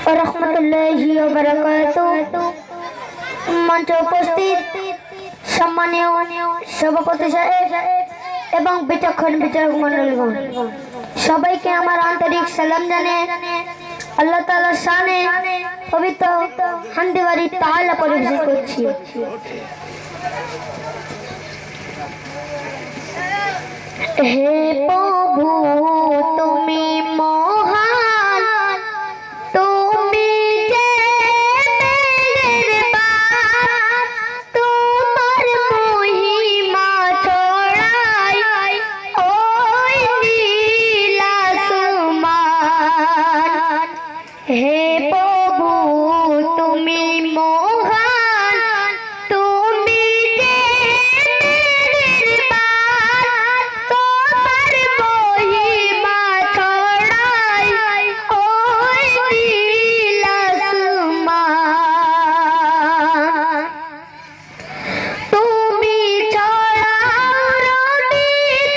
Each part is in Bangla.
ওয়া রাহমাতুল্লাহি ওয়া বারাকাতুহু। মঞ্চে উপস্থিত সম্মানীয় সভাপতি সাহেব এবং বিচক্ষণ বিচারক মণ্ডলীগণ, সবাইকে আমার আন্তরিক সালাম জানিয়ে আল্লাহ তাআলার শানে পবিত্র হামদে বাড়ি তাআলা পরিবেশন করছি। হে প্রভু তুমি মহান, তুমি যে মেহেরবান, তোমার মহিমা ছড়াই ওই নীল আসমান। হে প্রভু তুমি মহান, তুমি যে মেহেরবান, তোমার মহিমা ছড়াই ওই নীল আসমান। তুমি ছড়াও রবির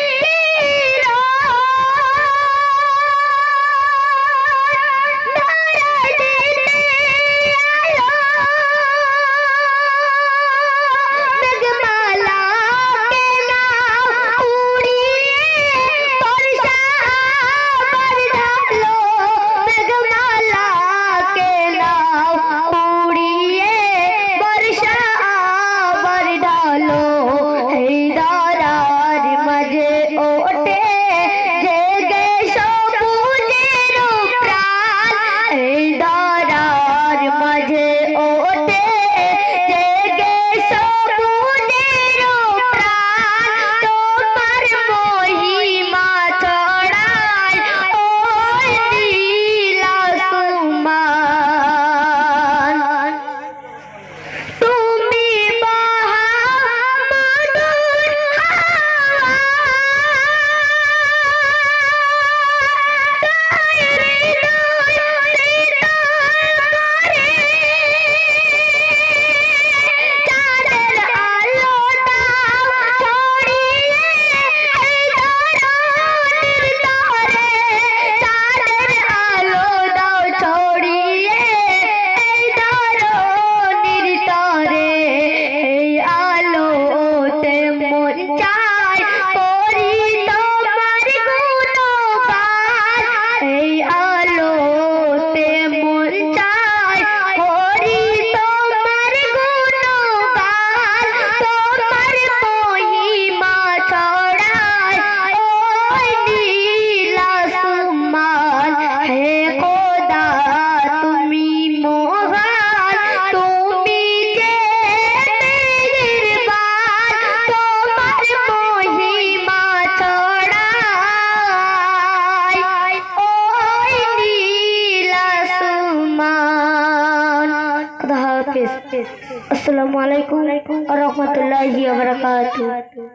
আসসালামু আলাইকুম ওয়া রাহমাতুল্লাহি ওয়া বারাকাতুহু।